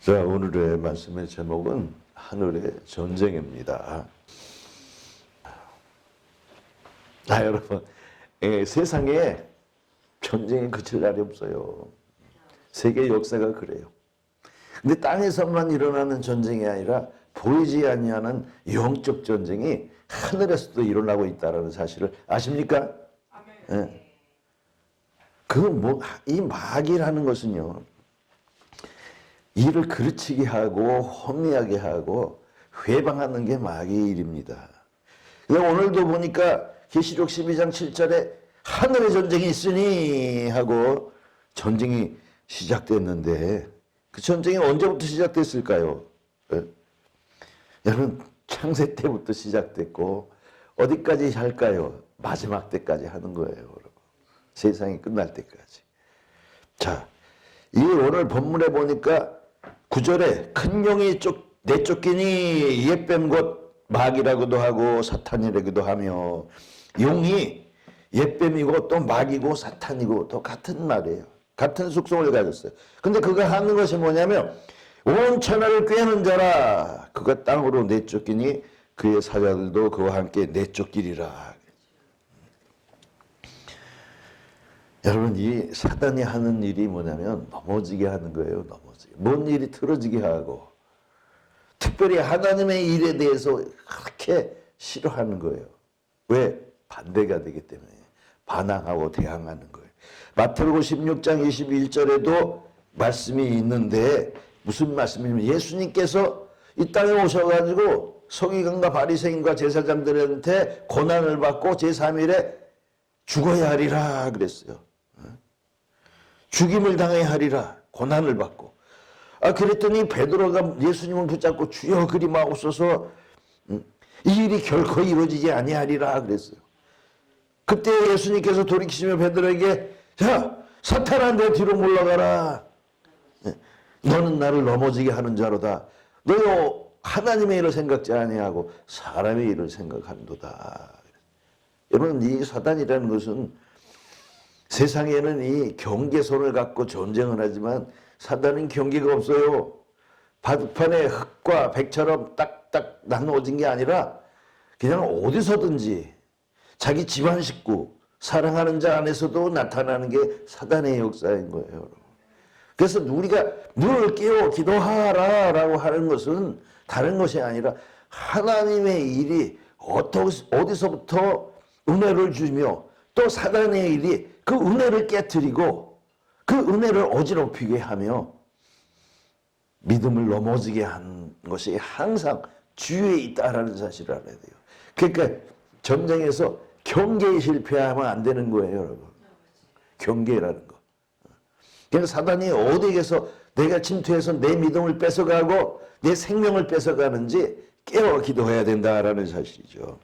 자, 오늘의 말씀의 제목은 하늘의 전쟁입니다. 여러분, 세상에 전쟁이 그칠 날이 없어요. 세계 역사가 그래요. 근데 땅에서만 일어나는 전쟁이 아니라 보이지 아니하는 영적 전쟁이 하늘에서도 일어나고 있다는 사실을 아십니까? 예. 이 마귀라는 것은요, 일을 그르치게 하고 혼미하게 하고 회방하는 게 마귀의 일입니다. 오늘도 보니까 계시록 12장 7절에 하늘의 전쟁이 있으니 하고 전쟁이 시작됐는데 그 전쟁이 언제부터 시작됐을까요? 여러분, 창세 때부터 시작됐고 어디까지 할까요? 마지막 때까지 하는 거예요. 여러분. 세상이 끝날 때까지. 자, 이 오늘 본문에 보니까 9절에 큰 용이 내쫓기니 옛뱀 곧 마귀라고도 하고 사탄이라고도 하며, 용이 옛뱀이고 또 마귀고 사탄이고 또 같은 말이에요. 같은 속성을 가졌어요. 근데 그가 하는 것이 뭐냐면 온 천하를 꿰는 자라 그가 땅으로 내쫓기니 그의 사자들도 그와 함께 내쫓기리라. 여러분, 이 사단이 하는 일이 뭐냐면 넘어지게 하는 거예요. 넘어지게. 뭔 일이 틀어지게 하고, 특별히 하나님의 일에 대해서 그렇게 싫어하는 거예요. 왜? 반대가 되기 때문에. 반항하고 대항하는 거예요. 마태복음 16장 21절에도 말씀이 있는데 무슨 말씀이냐면 예수님께서 이 땅에 오셔가지고 서기관과 바리새인과 제사장들한테 고난을 받고 제3일에 죽어야 하리라 그랬어요. 죽임을 당해야 하리라. 고난을 받고. 그랬더니 베드로가 예수님을 붙잡고 주여 그리 마옵소서, 이 일이 결코 이루어지지 아니하리라 그랬어요. 그때 예수님께서 돌이키시며 베드로에게 자, 사탄아 내 뒤로 물러가라. 너는 나를 넘어지게 하는 자로다. 너요 하나님의 일을 생각지 아니하고 사람의 일을 생각한도다. 여러분, 이 사단이라는 것은 세상에는 이 경계선을 갖고 전쟁을 하지만 사단은 경계가 없어요. 바둑판에 흑과 백처럼 딱딱 나누어진 게 아니라 그냥 어디서든지 자기 집안 식구, 사랑하는 자 안에서도 나타나는 게 사단의 역사인 거예요. 그래서 우리가 눈을 깨워 기도하라 라고 하는 것은 다른 것이 아니라 하나님의 일이 어디서부터 은혜를 주며 또 사단의 일이 그 은혜를 깨뜨리고 그 은혜를 어지럽히게 하며 믿음을 넘어지게 하는 것이 항상 주위에 있다라는 사실을 알아야 돼요. 그러니까 전쟁에서 경계에 실패하면 안 되는 거예요, 여러분. 경계라는 거. 그래서 사단이 어디에서 내가 침투해서 내 믿음을 뺏어가고 내 생명을 뺏어가는지 깨워 기도해야 된다라는 사실이죠.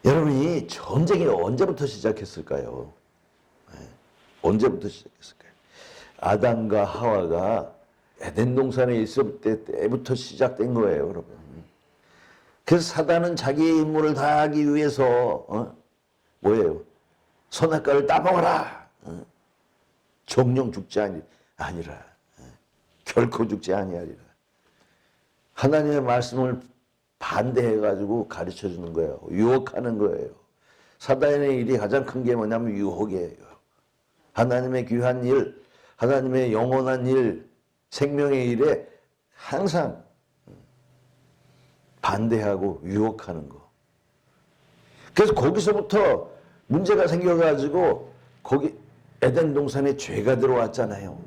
여러분, 이 전쟁이 언제부터 시작했을까요? 언제부터 시작했을까요? 아담과 하와가 에덴 동산에 있을 때부터 시작된 거예요, 여러분. 그래서 사단은 자기의 임무를 다하기 위해서 뭐예요? 선악과를 따먹어라. 정령 죽지 아니라 결코 죽지 아니하리라. 하나님의 말씀을 반대해가지고 가르쳐주는 거예요. 유혹하는 거예요. 사단의 일이 가장 큰 게 뭐냐면 유혹이에요. 하나님의 귀한 일, 하나님의 영원한 일, 생명의 일에 항상 반대하고 유혹하는 거. 그래서 거기서부터 문제가 생겨가지고 거기 에덴 동산에 죄가 들어왔잖아요.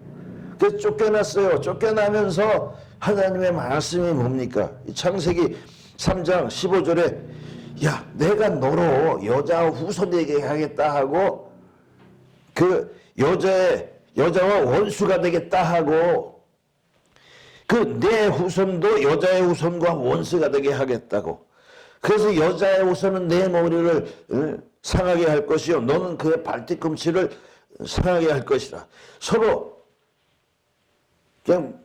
그래서 쫓겨났어요. 쫓겨나면서 하나님의 말씀이 뭡니까? 창세기 3장 15절에 야, 내가 너로 여자 후손에게 하겠다 하고 그 여자와 원수가 되겠다 하고 그 내 후손도 여자의 후손과 원수가 되게 하겠다고. 그래서 여자의 후손은 내 머리를 상하게 할 것이요 너는 그의 발뒤꿈치를 상하게 할 것이라. 서로 그냥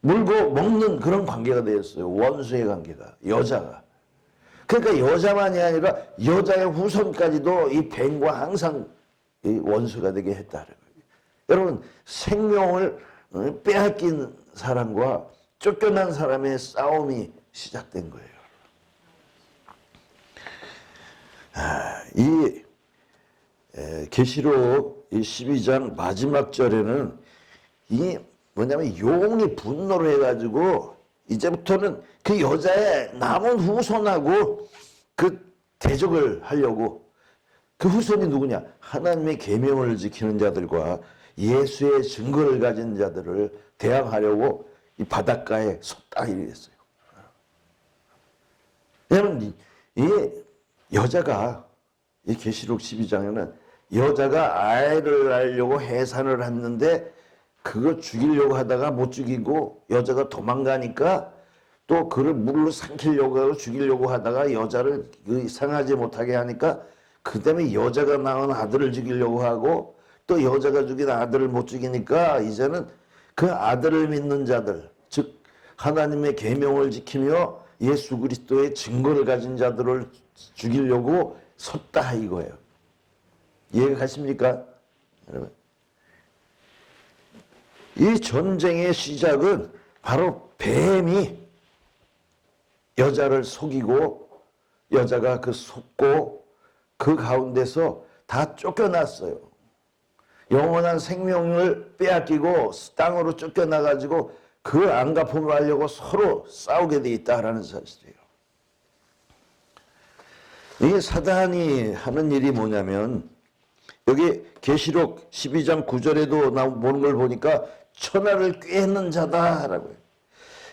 물고 먹는 그런 관계가 되었어요. 원수의 관계가. 여자가. 그러니까 여자만이 아니라 여자의 후손까지도 이 뱀과 항상 이 원수가 되게 했다는 거예요. 여러분, 생명을 빼앗긴 사람과 쫓겨난 사람의 싸움이 시작된 거예요. 이 계시록 12장 마지막 절에는 이 뭐냐면 용이 분노를 해가지고 이제부터는 그 여자의 남은 후손하고 그 대적을 하려고, 그 후손이 누구냐? 하나님의 계명을 지키는 자들과 예수의 증거를 가진 자들을 대항하려고 이 바닷가에 섰다 이랬어요. 왜냐하면 이 여자가, 이 계시록 12장에는 여자가 아이를 낳으려고 해산을 했는데 그거 죽이려고 하다가 못 죽이고 여자가 도망가니까 또 그를 물로 삼키려고 하고 죽이려고 하다가 여자를 상하지 못하게 하니까 그 때문에 여자가 낳은 아들을 죽이려고 하고 또 여자가 죽인 아들을 못 죽이니까 이제는 그 아들을 믿는 자들, 즉 하나님의 계명을 지키며 예수 그리스도의 증거를 가진 자들을 죽이려고 섰다 이거예요. 이해가 가십니까? 여러분, 이 전쟁의 시작은 바로 뱀이 여자를 속이고 여자가 그 속고 그 가운데서 다 쫓겨났어요. 영원한 생명을 빼앗기고 땅으로 쫓겨나가지고 그 안갚음을 하려고 서로 싸우게 돼 있다라는 사실이에요. 이 사단이 하는 일이 뭐냐면 여기 계시록 12장 9절에도 나오는 걸 보니까 천하를 꿰는 자다라고 해요.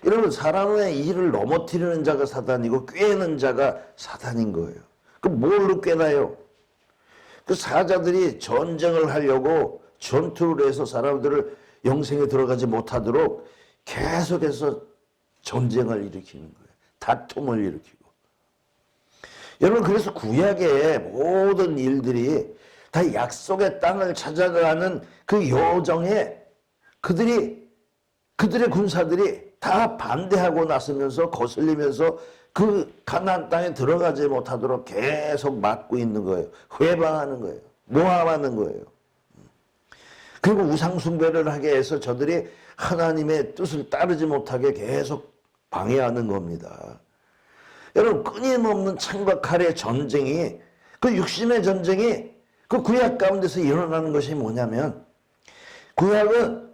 여러분, 사람의 일을 넘어뜨리는 자가 사단이고 꿰는 자가 사단인 거예요. 그럼 뭘로 꿰나요? 그 사자들이 전쟁을 하려고 전투를 해서 사람들을 영생에 들어가지 못하도록 계속해서 전쟁을 일으키는 거예요. 다툼을 일으키고. 여러분, 그래서 구약의 모든 일들이 다 약속의 땅을 찾아가는 그 여정에 그들의 군사들이 다 반대하고 나서면서 거슬리면서 그 가나안 땅에 들어가지 못하도록 계속 막고 있는 거예요. 회방하는 거예요. 모함하는 거예요. 그리고 우상숭배를 하게 해서 저들이 하나님의 뜻을 따르지 못하게 계속 방해하는 겁니다. 여러분, 끊임없는 창과 칼의 전쟁이, 그 육신의 전쟁이 그 구약 가운데서 일어나는 것이 뭐냐면, 구약은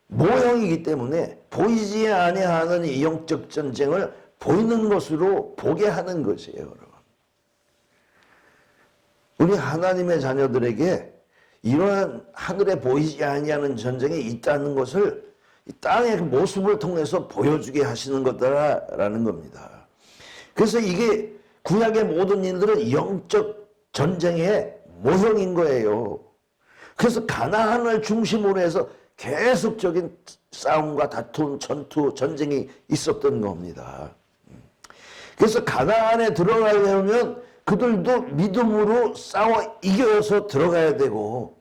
모형이기 때문에 보이지 아니하는 이 영적 전쟁을 보이는 것으로 보게 하는 것이에요, 여러분. 우리 하나님의 자녀들에게 이러한 하늘에 보이지 아니하는 전쟁이 있다는 것을 이 땅의 모습을 통해서 보여주게 하시는 것이라는 겁니다. 그래서 이게 구약의 모든 일들은 영적 전쟁의 모형인 거예요. 그래서 가나안을 중심으로 해서 계속적인 싸움과 다툼, 전투, 전쟁이 있었던 겁니다. 그래서 가나안에 들어가려면 그들도 믿음으로 싸워 이겨서 들어가야 되고,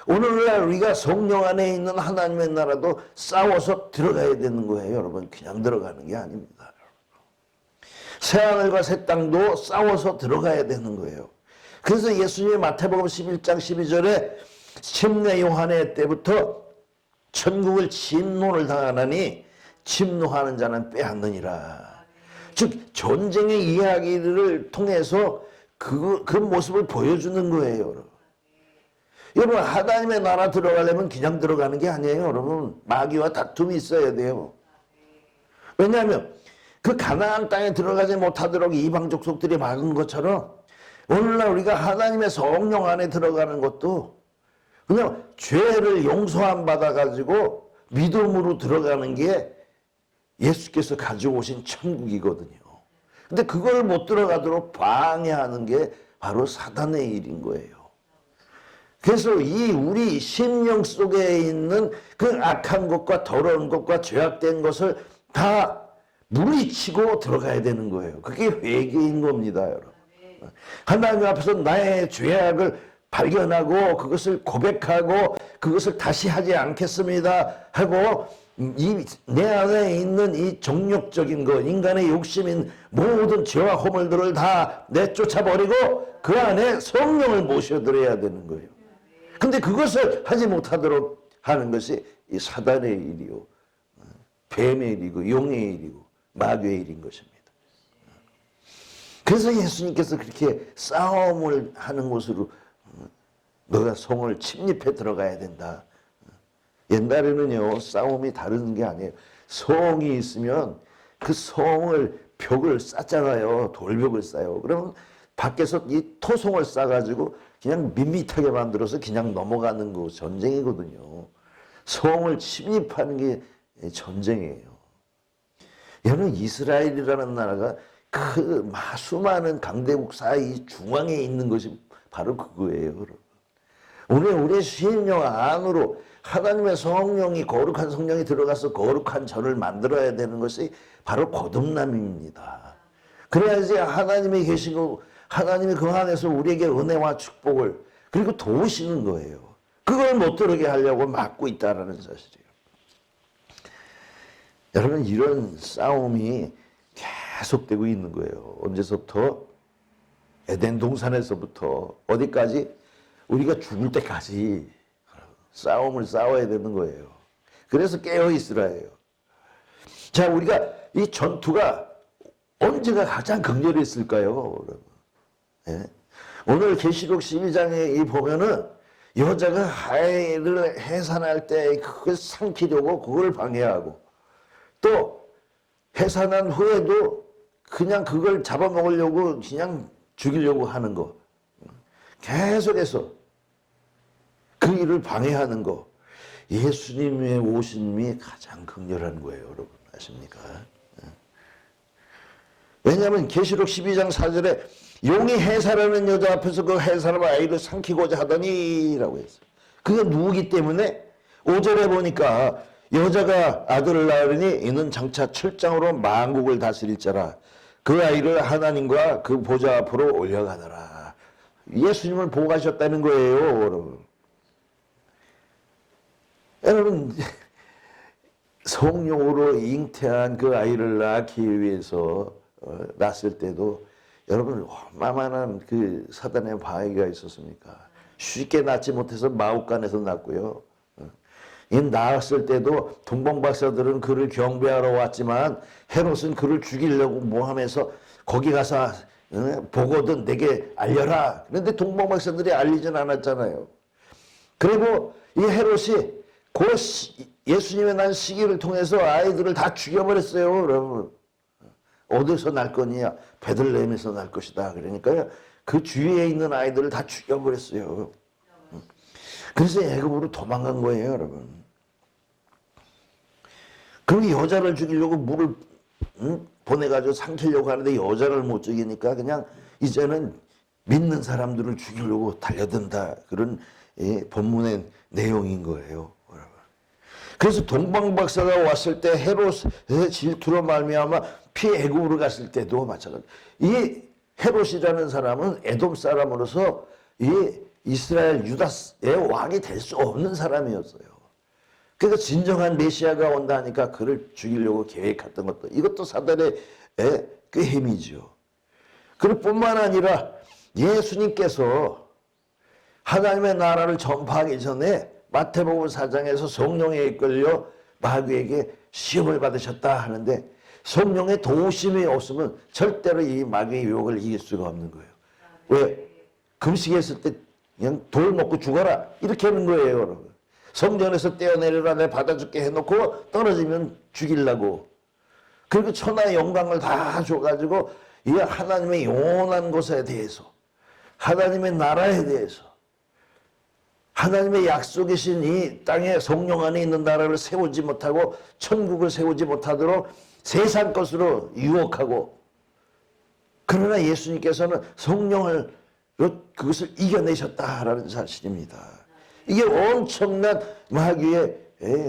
오늘날 우리가 성령 안에 있는 하나님의 나라도 싸워서 들어가야 되는 거예요. 여러분, 그냥 들어가는 게 아닙니다. 새하늘과 새 땅도 싸워서 들어가야 되는 거예요. 그래서 예수님이 마태복음 11장 12절에 침례 요한의 때부터 천국을 침노를 당하나니 침노하는 자는 빼앗느니라. 즉 전쟁의 이야기를 통해서 그 모습을 보여주는 거예요. 여러분. 여러분, 하나님의 나라 들어가려면 그냥 들어가는 게 아니에요. 여러분, 마귀와 다툼이 있어야 돼요. 왜냐하면 그 가나안 땅에 들어가지 못하도록 이방 족속들이 막은 것처럼 오늘날 우리가 하나님의 성령 안에 들어가는 것도 그냥 죄를 용서함 받아가지고 믿음으로 들어가는 게 예수께서 가지고 오신 천국이거든요. 근데 그걸 못 들어가도록 방해하는 게 바로 사단의 일인 거예요. 그래서 이 우리 심령 속에 있는 그 악한 것과 더러운 것과 죄악된 것을 다 물리치고 들어가야 되는 거예요. 그게 회개인 겁니다, 여러분. 하나님 앞에서 나의 죄악을 발견하고 그것을 고백하고 그것을 다시 하지 않겠습니다 하고 내 안에 있는 이 정욕적인 것, 인간의 욕심인 모든 죄와 허물들을 다 내쫓아버리고 그 안에 성령을 모셔드려야 되는 거예요. 근데 그것을 하지 못하도록 하는 것이 이 사단의 일이요. 뱀의 일이고 용의 일이고 마귀의 일인 것입니다. 그래서 예수님께서 그렇게 싸움을 하는 곳으로 너가 성을 침입해 들어가야 된다. 옛날에는요, 싸움이 다른 게 아니에요. 성이 있으면 그 성을 벽을 쌓잖아요. 돌벽을 쌓아요. 그러면 밖에서 이 토성을 쌓아가지고 그냥 밋밋하게 만들어서 그냥 넘어가는 거 전쟁이거든요. 성을 침입하는 게 전쟁이에요. 여러분, 이스라엘이라는 나라가 그 수많은 강대국 사이 중앙에 있는 것이 바로 그거예요. 우리의 심령 안으로 하나님의 성령이, 거룩한 성령이 들어가서 거룩한 저를 만들어야 되는 것이 바로 거듭남입니다. 그래야지 하나님이 계시고 하나님이 그 안에서 우리에게 은혜와 축복을 그리고 도우시는 거예요. 그걸 못 들어게 하려고 막고 있다는 사실이에요. 여러분, 이런 싸움이 계속되고 있는 거예요. 언제서부터? 에덴 동산에서부터 어디까지? 우리가 죽을 때까지 싸움을 싸워야 되는 거예요. 그래서 깨어 있으라 해요. 자, 우리가 이 전투가 언제가 가장 극렬했을까요? 예? 오늘 계시록 12장에 보면은 여자가 아이를 해산할 때 그걸 삼키려고 그걸 방해하고, 또 해산한 후에도 그냥 그걸 잡아먹으려고 그냥 죽이려고 하는 거, 계속해서 그 일을 방해하는 거, 예수님의 오심이 가장 극렬한 거예요. 여러분 아십니까? 왜냐하면 계시록 12장 4절에 용이 해산하는 여자 앞에서 그 해산한 아이를 삼키고자 하더니 라고 했어요. 그게 누구기 때문에 5절에 보니까 여자가 아들을 낳으니 이는 장차 철장으로 만국을 다스릴 자라. 그 아이를 하나님과 그 보좌 앞으로 올려가더라. 예수님을 보고 가셨다는 거예요. 여러분, 여러분 성령으로 잉태한 그 아이를 낳기 위해서 낳았을 때도 여러분 얼마나 그 사단의 방해가 있었습니까? 쉽게 낳지 못해서 마옥간에서 낳고요. 낳았을 때도 동방박사들은 그를 경배하러 왔지만 헤롯은 그를 죽이려고 모함해서 거기 가서 보거든 내게 알려라. 그런데 동방박사들이 알리진 않았잖아요. 그리고 이 헤롯이 그 예수님의 난 시기를 통해서 아이들을 다 죽여버렸어요. 여러분, 어디서 날 거냐? 베들레헴에서 날 것이다. 그러니까요, 그 주위에 있는 아이들을 다 죽여버렸어요. 그래서 애굽으로 도망간 거예요, 여러분. 그리고 여자를 죽이려고 물을 보내가지고 삼키려고 하는데 여자를 못 죽이니까 그냥 이제는 믿는 사람들을 죽이려고 달려든다. 그런 본문의 내용인 거예요. 그래서 동방박사가 왔을 때 헤롯의 질투로 말미암아 피애굽으로 갔을 때도 마찬가지. 이 헤롯이라는 사람은 에돔 사람으로서 이 이스라엘 유다의 왕이 될 수 없는 사람이었어요. 그래서 진정한 메시아가 온다니까 그를 죽이려고 계획했던 것도 이것도 사단의 그 힘이죠. 그럴 뿐만 아니라 예수님께서 하나님의 나라를 전파하기 전에 마태복음 4장에서 성령에 이끌려 마귀에게 시험을 받으셨다 하는데 성령의 도우심이 없으면 절대로 이 마귀의 유혹을 이길 수가 없는 거예요. 왜? 금식했을 때 그냥 돌 먹고 죽어라 이렇게 하는 거예요. 여러분. 성전에서 떼어내려라 내 받아줄게 해놓고 떨어지면 죽이려고. 그리고 천하의 영광을 다 줘가지고 이 하나님의 영원한 것에 대해서 하나님의 나라에 대해서 하나님의 약속이신 이 땅에 성령 안에 있는 나라를 세우지 못하고 천국을 세우지 못하도록 세상 것으로 유혹하고, 그러나 예수님께서는 성령을 그것을 이겨내셨다라는 사실입니다. 이게 엄청난 마귀의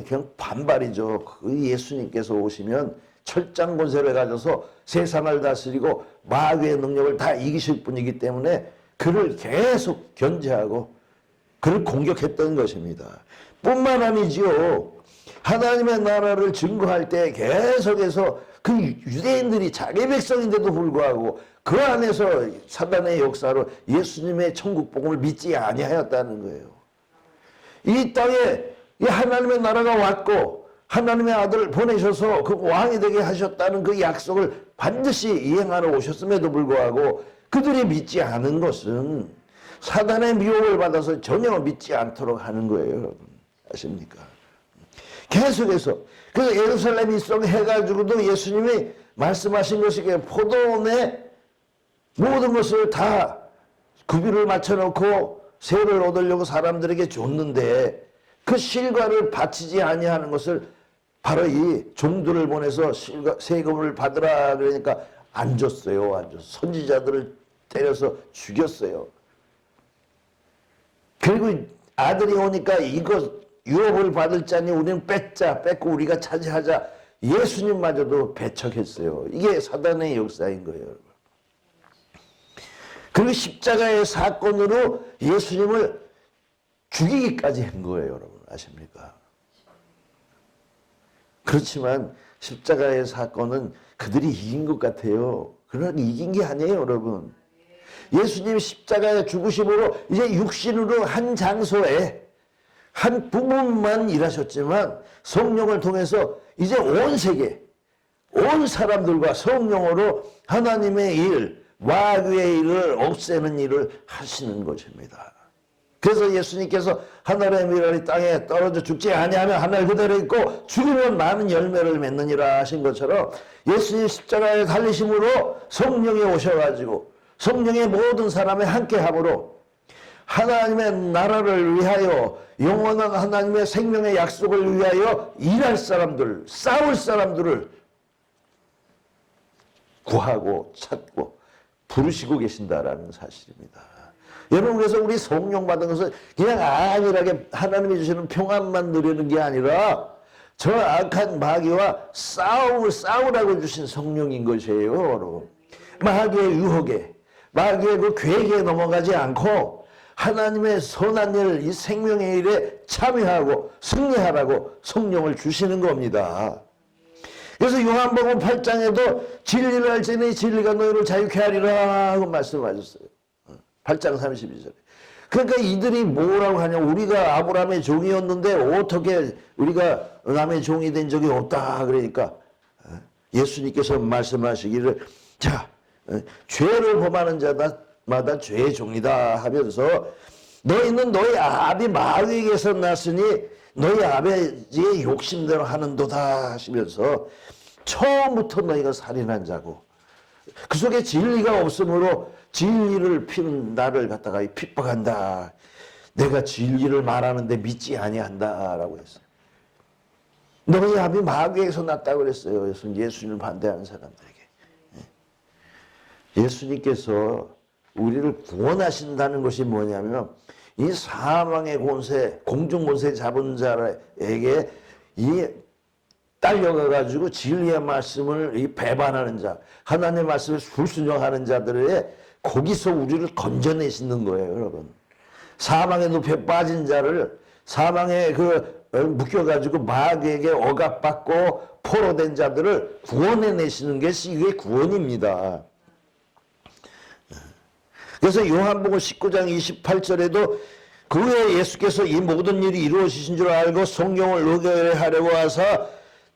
그냥 반발이죠. 그 예수님께서 오시면 철장 권세를 가져서 세상을 다스리고 마귀의 능력을 다 이기실 분이기 때문에 그를 계속 견제하고 그를 공격했던 것입니다. 뿐만 아니지요. 하나님의 나라를 증거할 때 계속해서 그 유대인들이 자기 백성인데도 불구하고 그 안에서 사단의 역사로 예수님의 천국 복음을 믿지 아니하였다는 거예요. 이 땅에 이 하나님의 나라가 왔고 하나님의 아들을 보내셔서 그 왕이 되게 하셨다는 그 약속을 반드시 이행하러 오셨음에도 불구하고 그들이 믿지 않은 것은 사단의 미혹을 받아서 전혀 믿지 않도록 하는 거예요, 여러분. 아십니까? 계속해서 그래서 예루살렘 입성해가지고도 예수님이 말씀하신 것이 포도원에 모든 것을 다 구비를 맞춰놓고 세를 얻으려고 사람들에게 줬는데 그 실과를 바치지 아니하는 것을 바로 이 종들을 보내서 세금을 받으라 그러니까 안 줬어요. 안 줬어요. 선지자들을 때려서 죽였어요. 그리고 아들이 오니까 이거 유업을 받을 자니 우리는 뺏고 우리가 차지하자. 예수님마저도 배척했어요. 이게 사단의 역사인 거예요. 그리고 십자가의 사건으로 예수님을 죽이기까지 한 거예요. 여러분 아십니까? 그렇지만 십자가의 사건은 그들이 이긴 것 같아요. 그러나 이긴 게 아니에요, 여러분. 예수님 십자가의 죽으심으로 이제 육신으로 한 장소에 한 부분만 일하셨지만 성령을 통해서 이제 온 세계, 온 사람들과 성령으로 하나님의 일, 마귀의 일을 없애는 일을 하시는 것입니다. 그래서 예수님께서 하늘의 미랄이 땅에 떨어져 죽지 아니하면 하늘 그대로 있고 죽으면 많은 열매를 맺느니라 하신 것처럼 예수님 십자가에 달리심으로 성령이 오셔가지고 성령의 모든 사람의 함께함으로 하나님의 나라를 위하여 영원한 하나님의 생명의 약속을 위하여 일할 사람들, 싸울 사람들을 구하고 찾고 부르시고 계신다라는 사실입니다. 여러분 그래서 우리 성령 받은 것은 그냥 안일하게 하나님이 주시는 평안만 누리는 게 아니라 저 악한 마귀와 싸우라고 주신 성령인 것이에요. 여러분. 마귀의 유혹에 마귀의 그 괴계에 넘어가지 않고 하나님의 선한 일, 이 생명의 일에 참여하고 승리하라고 성령을 주시는 겁니다. 그래서 요한복음 8장에도 진리를 알지니 진리가 너희를 자유케 하리라 하고 말씀하셨어요. 8장 32절에. 그러니까 이들이 뭐라고 하냐. 우리가 아브라함의 종이었는데 어떻게 우리가 남의 종이 된 적이 없다. 그러니까 예수님께서 말씀하시기를 자, 죄를 범하는 자마다 죄의 종이다 하면서 너희는 너희 아비 마귀에게서 났으니 너희 아버지의 욕심대로 하는도다 하시면서 처음부터 너희가 살인한 자고 그 속에 진리가 없으므로 진리를 피는 나를 갖다가 핍박한다. 내가 진리를 말하는데 믿지 아니한다라고 했어요. 너희 아비 마귀에게서 났다고 그랬어요. 예수님을 반대하는 사람들에게. 예수님께서 우리를 구원하신다는 것이 뭐냐면 이 사망의 권세, 공중 권세 잡은 자에게 이 딸려가 가지고 진리의 말씀을 배반하는 자, 하나님의 말씀을 불순종하는 자들의 거기서 우리를 건져내시는 거예요, 여러분. 사망의 늪에 빠진 자를 사망에 묶여가지고 마귀에게 억압받고 포로된 자들을 구원해내시는 것이 이게 구원입니다. 그래서 요한복음 19장 28절에도 그 후에 예수께서 이 모든 일이 이루어지신 줄 알고 성령을 의뢰하려고 하사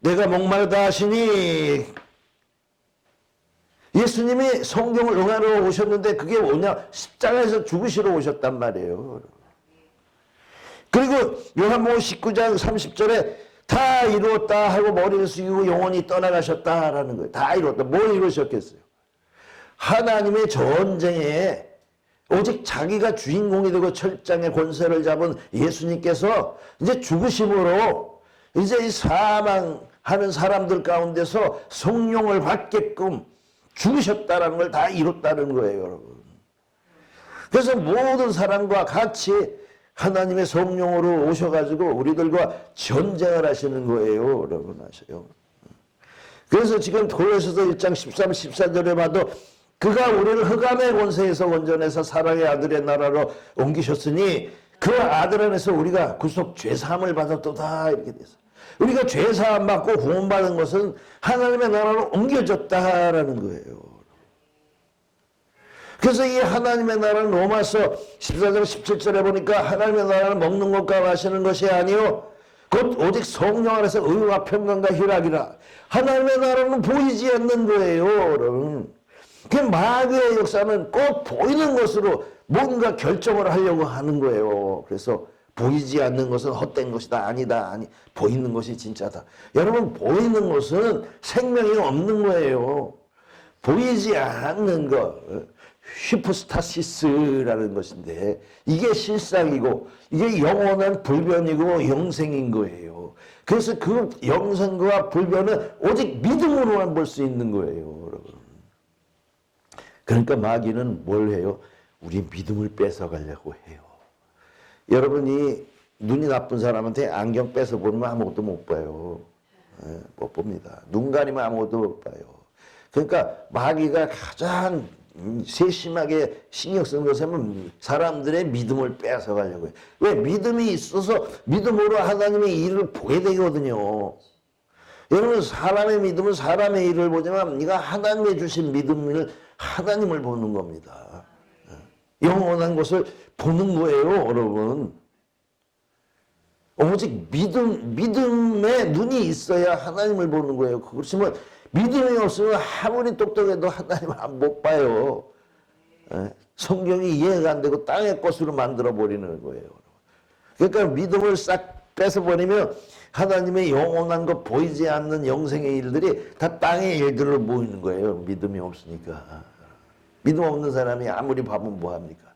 내가 목마르다 하시니 예수님이 성경을 응하러 오셨는데 그게 뭐냐? 십자가에서 죽으시러 오셨단 말이에요. 그리고 요한복음 19장 30절에 다 이루었다 하고 머리를 숙이고 영원히 떠나가셨다라는 거예요. 다 이루었다. 뭘 이루셨겠어요? 하나님의 전쟁에 오직 자기가 주인공이 되고 철장의 권세를 잡은 예수님께서 이제 죽으심으로 이제 이 사망하는 사람들 가운데서 성령을 받게끔 죽으셨다라는 걸 다 이뤘다는 거예요, 여러분. 그래서 모든 사람과 같이 하나님의 성령으로 오셔가지고 우리들과 전쟁을 하시는 거예요, 여러분 아셔요. 그래서 지금 골로새서 1장 13, 14절에 봐도 그가 우리를 흑암의 권세에서 건져내서 사랑의 아들의 나라로 옮기셨으니 그 아들 안에서 우리가 구속 죄사함을 받았도다 이렇게 돼서 우리가 죄사함 받고 구원받은 것은 하나님의 나라로 옮겨졌다라는 거예요. 그래서 이 하나님의 나라는 로마서 14장 17절에 보니까 하나님의 나라는 먹는 것과 마시는 것이 아니요 곧 오직 성령 안에서 의와 평강과 희락이라. 하나님의 나라는 보이지 않는 거예요, 여러분. 그 마귀의 역사는 꼭 보이는 것으로 뭔가 결정을 하려고 하는 거예요. 그래서 보이지 않는 것은 헛된 것이다. 아니다. 아니, 보이는 것이 진짜다. 여러분, 보이는 것은 생명이 없는 거예요. 보이지 않는 것, 휘포스타시스라는 것인데 이게 실상이고 이게 영원한 불변이고 영생인 거예요. 그래서 그 영생과 불변은 오직 믿음으로만 볼 수 있는 거예요, 여러분. 그러니까 마귀는 뭘 해요? 우리 믿음을 뺏어가려고 해요. 여러분이 눈이 나쁜 사람한테 안경 뺏어 보면 아무것도 못 봐요. 못 봅니다. 눈 가리면 아무것도 못 봐요. 그러니까 마귀가 가장 세심하게 신경 쓰는 것은 사람들의 믿음을 뺏어가려고 해요. 왜? 믿음이 있어서 믿음으로 하나님의 일을 보게 되거든요. 여러분, 사람의 믿음은 사람의 일을 보지만 네가 하나님의 주신 믿음을 하나님을 보는 겁니다. 영원한 것을 보는 거예요, 여러분. 오직 믿음에 눈이 있어야 하나님을 보는 거예요. 그렇지만 믿음이 없으면 아무리 똑똑해도 하나님을 못 봐요. 성경이 이해가 안 되고 땅의 것으로 만들어 버리는 거예요. 그러니까 믿음을 싹 뺏어버리면 하나님의 영원한 것 보이지 않는 영생의 일들이 다 땅의 일들로 보이는 거예요. 믿음이 없으니까. 믿음 없는 사람이 아무리 봐면 뭐합니까?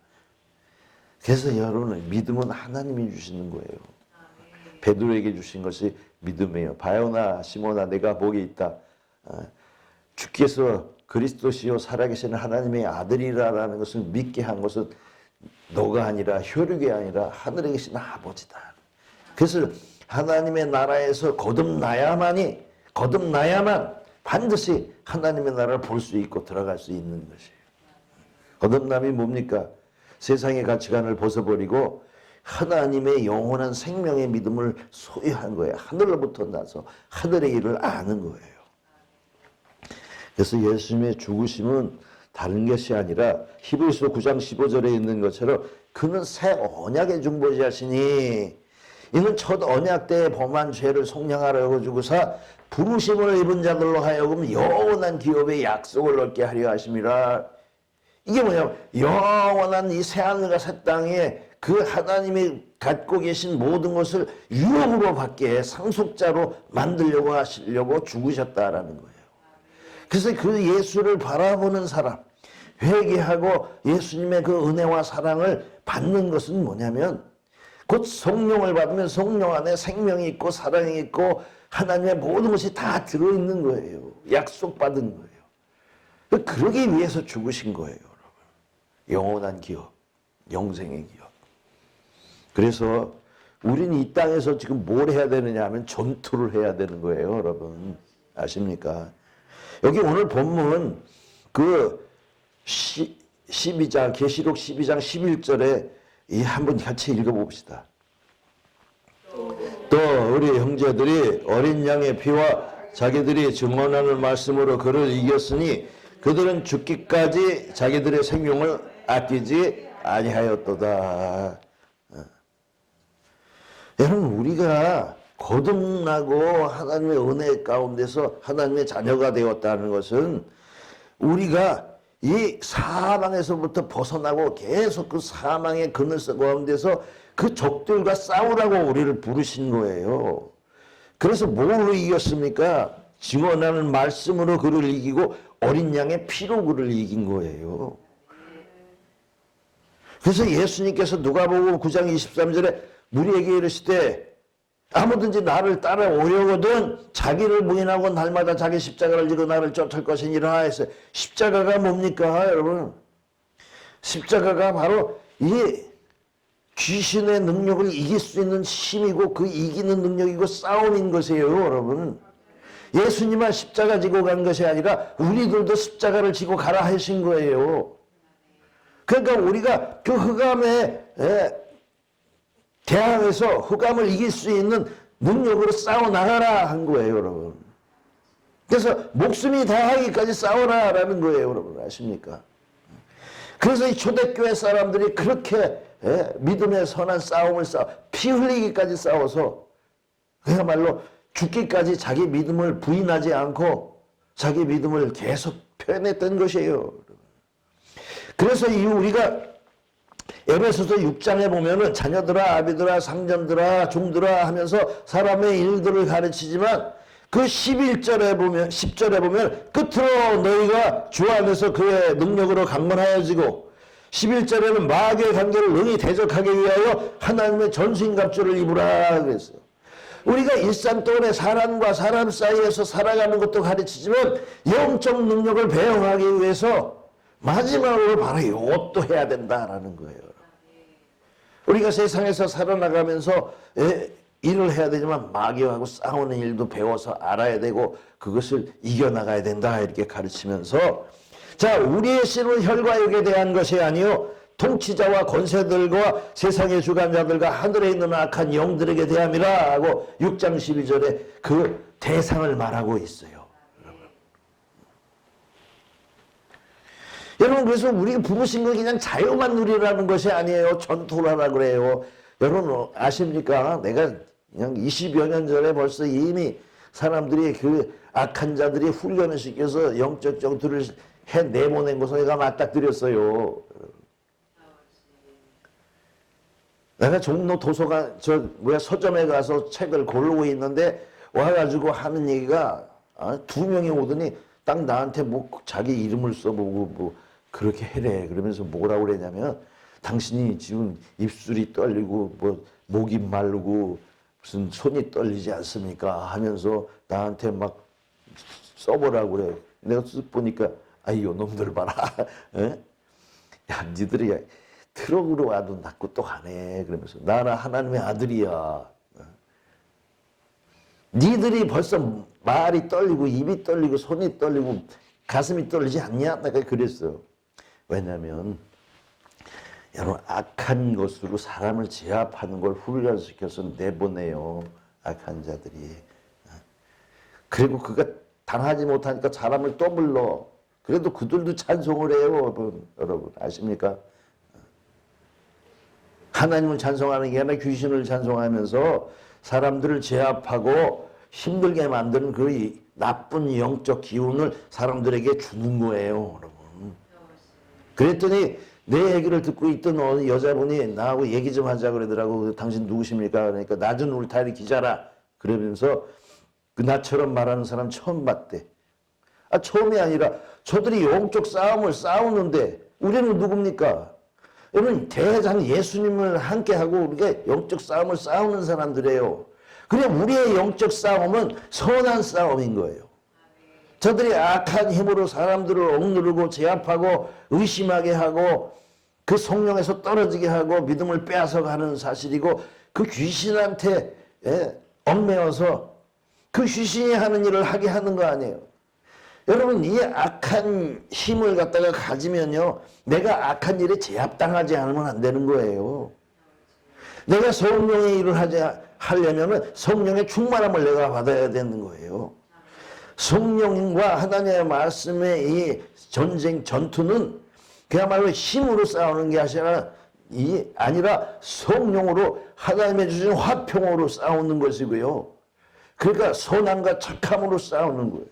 그래서 여러분, 믿음은 하나님이 주시는 거예요. 베드로에게 주신 것이 믿음이에요. 바요나 시몬아, 내가 복이 있다. 주께서 그리스도시요 살아계신 하나님의 아들이라는 것을 믿게 한 것은 너가 아니라 혈육이 아니라 하늘에 계신 아버지다. 그래서 하나님의 나라에서 거듭나야만 반드시 하나님의 나라를 볼 수 있고 들어갈 수 있는 것이에요. 거듭남이 뭡니까? 세상의 가치관을 벗어버리고 하나님의 영원한 생명의 믿음을 소유한 거예요. 하늘로부터 나서 하늘의 일을 아는 거예요. 그래서 예수님의 죽으심은 다른 것이 아니라 히브리서 9장 15절에 있는 것처럼 그는 새 언약의 중보자시니 이는 첫 언약 때에 범한 죄를 속량하려고 주고사 부르심을 입은 자들로 하여금 영원한 기업의 약속을 얻게 하려 하심이라. 이게 뭐냐면 영원한 이 새하늘과 새 땅에 그 하나님이 갖고 계신 모든 것을 유업으로 받게 상속자로 만들려고 하시려고 죽으셨다라는 거예요. 그래서 그 예수를 바라보는 사람, 회개하고 예수님의 그 은혜와 사랑을 받는 것은 뭐냐면 곧 성령을 받으면 성령 안에 생명이 있고 사랑이 있고 하나님의 모든 것이 다 들어있는 거예요. 약속받은 거예요. 그러기 위해서 죽으신 거예요, 여러분. 영원한 기업, 영생의 기업. 그래서 우리는 이 땅에서 지금 뭘 해야 되느냐 하면 전투를 해야 되는 거예요, 여러분. 아십니까? 여기 오늘 본문 그 12장 계시록 12장 11절에 한번 같이 읽어봅시다. 또 우리 형제들이 어린 양의 피와 자기들이 증언하는 말씀으로 그를 이겼으니 그들은 죽기까지 자기들의 생명을 아끼지 아니하였도다. 여러분, 우리가 거듭나고 하나님의 은혜 가운데서 하나님의 자녀가 되었다는 것은 우리가 이 사망에서부터 벗어나고 계속 그 사망의 그늘 가운데서 그 적들과 싸우라고 우리를 부르신 거예요. 그래서 뭘로 이겼습니까? 증언하는 말씀으로 그를 이기고 어린 양의 피로 그를 이긴 거예요. 그래서 예수님께서 누가복음 9장 23절에 무리에게 이르시되 아무든지 나를 따라오려거든 자기를 부인하고 날마다 자기 십자가를 지고 나를 쫓을 것이니라 했어요. 십자가가 뭡니까, 여러분? 십자가가 바로 이 귀신의 능력을 이길 수 있는 힘이고 그 이기는 능력이고 싸움인 것이에요, 여러분. 예수님만 십자가 지고 간 것이 아니라 우리들도 십자가를 지고 가라 하신 거예요. 그러니까 우리가 그 흑암에 대항해서 흑암을 이길 수 있는 능력으로 싸워나가라 한 거예요, 여러분. 그래서 목숨이 다하기까지 싸워라라는 거예요, 여러분. 아십니까? 그래서 이 초대교회 사람들이 그렇게 믿음의 선한 싸움을 피 흘리기까지 싸워서 그야말로 죽기까지 자기 믿음을 부인하지 않고 자기 믿음을 계속 표현했던 것이에요. 그래서 이 우리가 에베소서 6장에 보면은 자녀들아, 아비들아, 상전들아, 종들아 하면서 사람의 일들을 가르치지만 그 11절에 보면, 10절에 보면 끝으로 너희가 주 안에서 그의 능력으로 강건하여지고 11절에는 마귀의 관계를 능히 대적하기 위하여 하나님의 전신갑주를 입으라 그랬어요. 우리가 일상 동안에 사람과 사람 사이에서 살아가는 것도 가르치지만 영적 능력을 배워가기 위해서 마지막으로 바로 이것도 해야 된다라는 거예요. 우리가 세상에서 살아나가면서 일을 해야 되지만 마귀하고 싸우는 일도 배워서 알아야 되고 그것을 이겨나가야 된다 이렇게 가르치면서 자, 우리의 신은 혈과 육에 대한 것이 아니요 통치자와 권세들과 세상의 주관자들과 하늘에 있는 악한 영들에게 대함이라 하고 6장 12절에 그 대상을 말하고 있어요. 여러분, 그래서 우리가 부르신 건 그냥 자유만 누리라는 것이 아니에요. 전투라라 그래요. 여러분 아십니까? 내가 그냥 20여 년 전에 벌써 이미 사람들이 그 악한 자들이 훈련을 시켜서 영적 전투를 해 내보낸 것을 내가 맞닥뜨렸어요. 내가 종로 도서관 서점에 가서 책을 고르고 있는데 와가지고 하는 얘기가 2명이 오더니 딱 나한테 뭐 자기 이름을 써보고 뭐 그렇게 해래. 그러면서 뭐라고 그러냐면 당신이 지금 입술이 떨리고 뭐 목이 마르고 무슨 손이 떨리지 않습니까? 하면서 나한테 막 써보라고 그래. 내가 쓱 보니까 아이요 놈들 봐라. 야 니들이 트럭으로 와도 낳고 또 가네. 그러면서 나는 하나님의 아들이야. 니들이 벌써 말이 떨리고 입이 떨리고 손이 떨리고 가슴이 떨리지 않냐? 내가 그랬어요. 왜냐하면 여러분 악한 것으로 사람을 제압하는 걸 훈련시켜서 내보내요. 악한 자들이. 그리고 그가 당하지 못하니까 사람을 또 불러. 그래도 그들도 찬송을 해요. 여러분 아십니까? 하나님을 찬송하는 게 아니라 귀신을 찬송하면서 사람들을 제압하고 힘들게 만드는 그 나쁜 영적 기운을 사람들에게 주는 거예요. 여러분. 그랬더니 내 얘기를 듣고 있던 어느 여자분이 나하고 얘기 좀 하자 그러더라고. 당신 누구십니까? 그러니까 낮은 울타리 기자라. 그러면서 그 나처럼 말하는 사람 처음 봤대. 처음이 아니라 저들이 영적 싸움을 싸우는데 우리는 누굽니까? 여러분 대장 예수님을 함께하고 우리가 영적 싸움을 싸우는 사람들이에요. 그래 우리의 영적 싸움은 선한 싸움인 거예요. 저들이 악한 힘으로 사람들을 억누르고 제압하고 의심하게 하고 그 성령에서 떨어지게 하고 믿음을 빼앗아가는 사실이고 그 귀신한테 얽매여서 그 귀신이 하는 일을 하게 하는 거 아니에요. 여러분 이 악한 힘을 갖다가 가지면요 내가 악한 일에 제압당하지 않으면 안 되는 거예요. 내가 성령의 일을 하려면 성령의 충만함을 내가 받아야 되는 거예요. 성령과 하나님의 말씀의 이 전쟁 전투는 그야말로 힘으로 싸우는 게 아니라 성령으로 하나님의 주신 화평으로 싸우는 것이고요. 그러니까 선함과 착함으로 싸우는 거예요.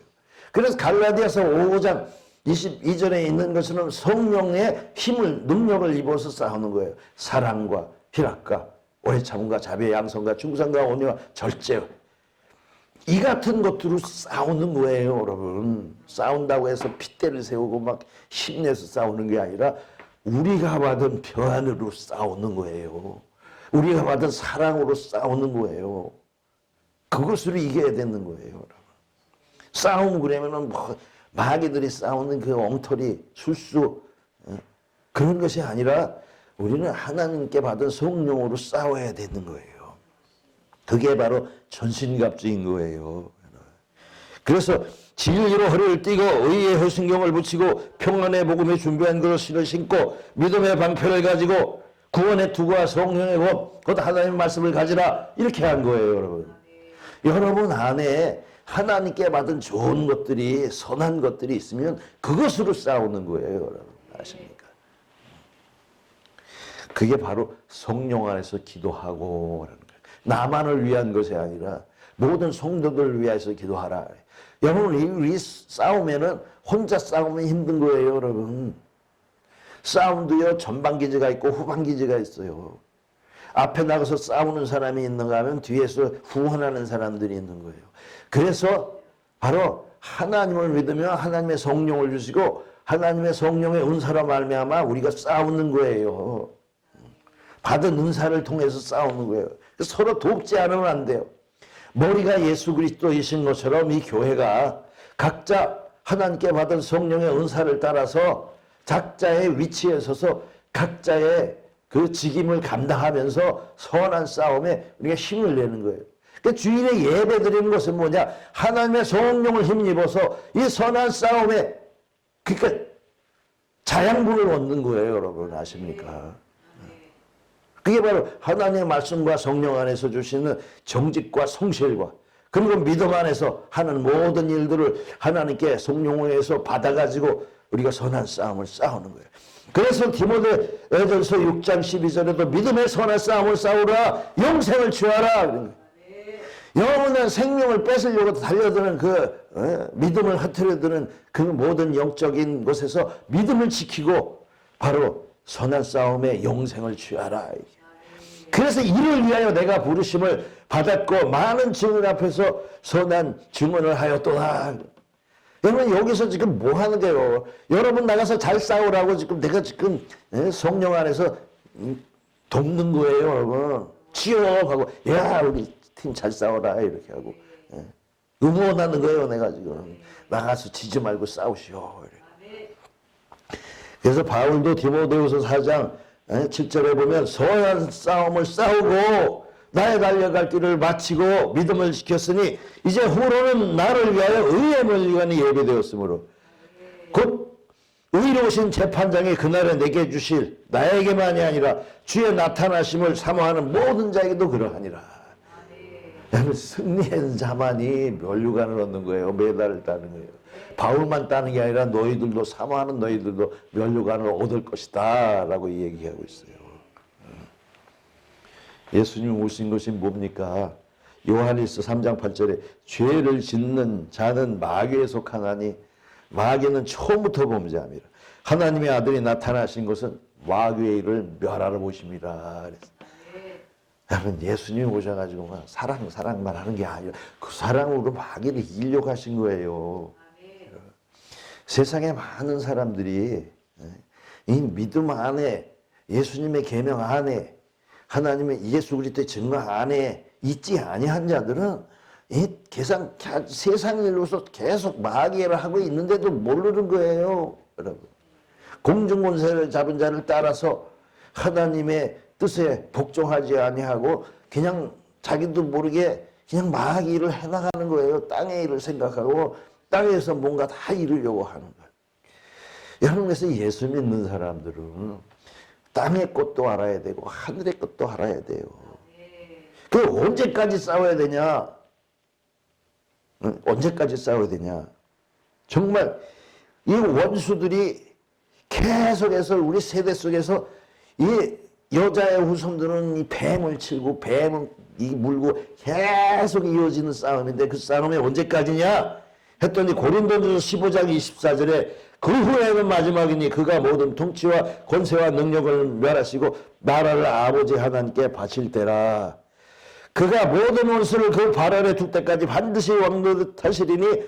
그래서 갈라디아서 5장 22절에 있는 것은 성령의 힘을 능력을 입어서 싸우는 거예요. 사랑과 희락과 오래 참음과 자비와 양성과 충성과 온유와 절제 이 같은 것들로 싸우는 거예요. 여러분 싸운다고 해서 핏대를 세우고 막 힘내서 싸우는 게 아니라 우리가 받은 평안으로 싸우는 거예요. 우리가 받은 사랑으로 싸우는 거예요. 그것으로 이겨야 되는 거예요. 여러분. 싸움 그러면은 뭐 마귀들이 싸우는 그 엉터리 술수 그런 것이 아니라 우리는 하나님께 받은 성령으로 싸워야 되는 거예요. 그게 바로 전신갑주인 거예요. 그래서 진리로 허리를 띠고 의의 허신경을 붙이고 평안의 복음에 준비한 그릇을 신고 믿음의 방패를 가지고 구원의 투구와 성령의 곧 하나님의 말씀을 가지라 이렇게 한 거예요. 여러분. 여러분 안에 하나님께 받은 좋은 것들이 선한 것들이 있으면 그것으로 싸우는 거예요. 여러분 아십니까? 그게 바로 성령 안에서 기도하고 나만을 위한 것이 아니라 모든 성도들을 위해서 기도하라. 여러분, 우리 싸우면은 혼자 싸우면 힘든 거예요, 여러분. 싸움도요, 전방기지가 있고 후방기지가 있어요. 앞에 나가서 싸우는 사람이 있는가 하면 뒤에서 후원하는 사람들이 있는 거예요. 그래서 바로 하나님을 믿으며 하나님의 성령을 주시고 하나님의 성령의 은사로 말미암아 우리가 싸우는 거예요. 받은 은사를 통해서 싸우는 거예요. 서로 돕지 않으면 안 돼요. 머리가 예수 그리스도이신 것처럼 이 교회가 각자 하나님께 받은 성령의 은사를 따라서 각자의 위치에 서서 각자의 그 직임을 감당하면서 선한 싸움에 우리가 힘을 내는 거예요. 그러니까 주일에 예배 드리는 것은 뭐냐? 하나님의 성령을 힘입어서 이 선한 싸움에 그러니까 자양분을 얻는 거예요. 여러분 아십니까? 그게 바로 하나님의 말씀과 성령 안에서 주시는 정직과 성실과 그리고 믿음 안에서 하는 모든 일들을 하나님께 성령에서 받아가지고 우리가 선한 싸움을 싸우는 거예요. 그래서 디모데전서 6장 12절에도 믿음의 선한 싸움을 싸우라 영생을 취하라 그런 거예요. 영원한 생명을 뺏으려고 달려드는 그 믿음을 흐트려드는 그 모든 영적인 것에서 믿음을 지키고 바로 선한 싸움에 영생을 취하라. 그래서 이를 위하여 내가 부르심을 받았고 많은 증인 앞에서 선한 증언을 하였도다. 여러분 여기서 지금 뭐 하는 거예요? 여러분 나가서 잘 싸우라고 지금 내가 지금 성령 안에서 돕는 거예요, 여러분. 취업하고 야 우리 팀 잘 싸워라 이렇게 하고 응원하는 거예요, 내가 지금. 나가서 지지 말고 싸우시오. 그래서 바울도 디모데후서 4장 7절에 보면 선한 싸움을 싸우고 나의 달려갈 길을 마치고 믿음을 지켰으니 이제 후로는 나를 위하여 의의 면류관이 예배되었으므로 곧 의로우신 재판장이 그날에 내게 주실 나에게만이 아니라 주의 나타나심을 사모하는 모든 자에게도 그러하니라. 승리한 자만이 면류관을 얻는 거예요. 메달을 따는 거예요. 바울만 따는 게 아니라 너희들도 사모하는 너희들도 면류관을 얻을 것이다 라고 얘기하고 있어요. 예수님 오신 것이 뭡니까? 요한일서 3장 8절에 죄를 짓는 자는 마귀에 속하나니 마귀는 처음부터 범죄함이라. 하나님의 아들이 나타나신 것은 마귀의 일을 멸하러 오심이라. 여러분 예수님이 오셔가지고 사랑만 하는 게 아니라 그 사랑으로 마귀를 이기려고 하신 거예요. 세상에 많은 사람들이 이 믿음 안에 예수님의 계명 안에 하나님의 예수 그리스도의 증거 안에 있지 아니한 자들은 이 세상 일로서 계속 마귀를 하고 있는데도 모르는 거예요. 여러분 공중권세를 잡은 자를 따라서 하나님의 뜻에 복종하지 아니하고 그냥 자기도 모르게 그냥 마귀를 해나가는 거예요. 땅의 일을 생각하고 땅에서 뭔가 다 이루려고 하는 거예요. 여러분 그래서 예수 믿는 사람들은 땅의 것도 알아야 되고 하늘의 것도 알아야 돼요. 그 언제까지 싸워야 되냐? 언제까지 싸워야 되냐? 정말 이 원수들이 계속해서 우리 세대 속에서 이 여자의 후손들은 이 뱀을 치고 뱀을 물고 계속 이어지는 싸움인데 그 싸움이 언제까지냐? 했더니 고린도전서 15장 24절에 그 후에는 마지막이니 그가 모든 통치와 권세와 능력을 멸하시고 나라를 아버지 하나님께 바칠 때라. 그가 모든 원수를 그 발 아래 둘 때까지 반드시 왕노릇하시리니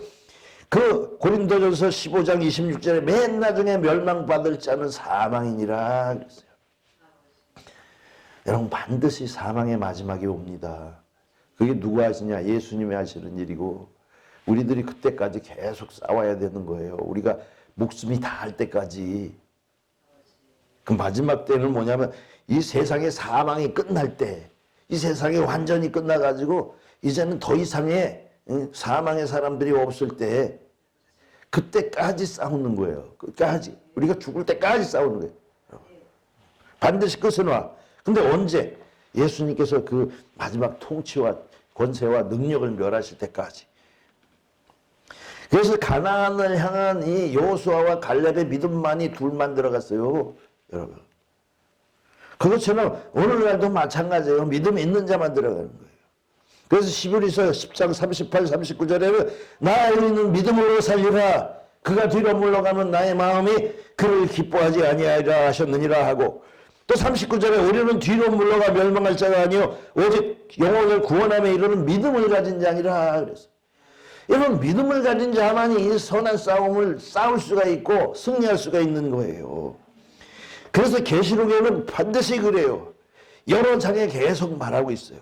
그 고린도전서 15장 26절에 맨 나중에 멸망받을 자는 사망이니라 그랬어요. 여러분 반드시 사망의 마지막이 옵니다. 그게 누가 하시냐? 예수님이 하시는 일이고 우리들이 그때까지 계속 싸워야 되는 거예요. 우리가 목숨이 다할 때까지. 그 마지막 때는 뭐냐면 이 세상의 사망이 끝날 때, 이 세상이 완전히 끝나가지고 이제는 더 이상의 사망의 사람들이 없을 때 그때까지 싸우는 거예요. 끝까지. 우리가 죽을 때까지 싸우는 거예요. 반드시 끝은 와. 근데 언제? 예수님께서 그 마지막 통치와 권세와 능력을 멸하실 때까지. 그래서 가나안을 향한 이 여호수아와 갈렙의 믿음만이 둘만 들어갔어요. 여러분. 그것처럼 오늘날도 마찬가지예요. 믿음 있는 자만 들어가는 거예요. 그래서 히브리서 10장 38, 39절에는 나 우리는 믿음으로 살리라. 그가 뒤로 물러가면 나의 마음이 그를 기뻐하지 아니하리라 하셨느니라 하고, 또 39절에 우리는 뒤로 물러가 멸망할 자가 아니요 오직 영혼을 구원함에 이르는 믿음을 가진 자니라 그랬어요. 여러분, 믿음을 가진 자만이 이 선한 싸움을 싸울 수가 있고 승리할 수가 있는 거예요. 그래서 계시록에는 반드시 그래요. 여러 장에 계속 말하고 있어요.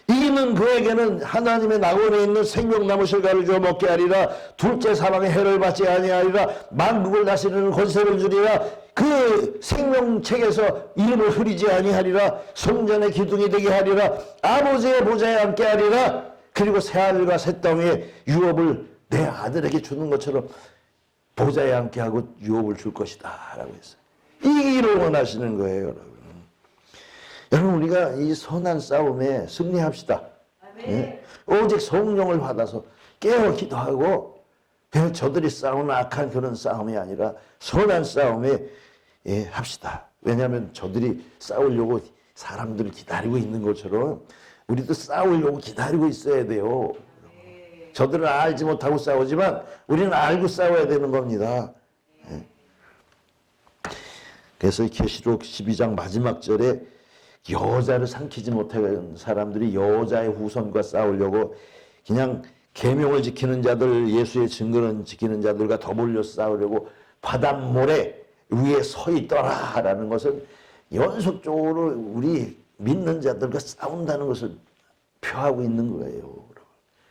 이기는 그에게는 하나님의 낙원에 있는 생명나무 실과를 주어 먹게 하리라. 둘째 사망의 해를 받지 아니하리라. 만국을 다스리는 권세를 주리라. 그 생명책에서 이름을 흐리지 아니하리라. 성전의 기둥이 되게 하리라. 아버지의 보좌에 앉게 하리라. 그리고 새하늘과 새 땅에 유업을 내 아들에게 주는 것처럼 보좌에 앉게 하고 유업을 줄 것이다 라고 했어요. 이기를 원하시는 거예요, 여러분. 여러분, 우리가 이 선한 싸움에 승리합시다. 예? 오직 성령을 받아서 깨어 기도하고, 저들이 싸우는 악한 그런 싸움이 아니라 선한 싸움에 합시다. 왜냐하면 저들이 싸우려고 사람들을 기다리고 있는 것처럼 우리도 싸우려고 기다리고 있어야 돼요. 저들은 알지 못하고 싸우지만 우리는 알고 싸워야 되는 겁니다. 그래서 계시록 12장 마지막 절에 여자를 삼키지 못한 사람들이 여자의 후손과 싸우려고 그냥 계명을 지키는 자들, 예수의 증거를 지키는 자들과 더불려 싸우려고 바닷모래 위에 서 있더라라는 것은 연속적으로 우리 믿는 자들과 싸운다는 것을 표하고 있는 거예요.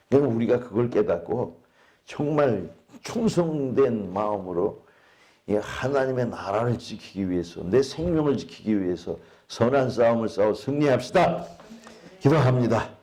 그러니까 우리가 그걸 깨닫고 정말 충성된 마음으로 하나님의 나라를 지키기 위해서, 내 생명을 지키기 위해서 선한 싸움을 싸워 승리합시다. 기도합니다.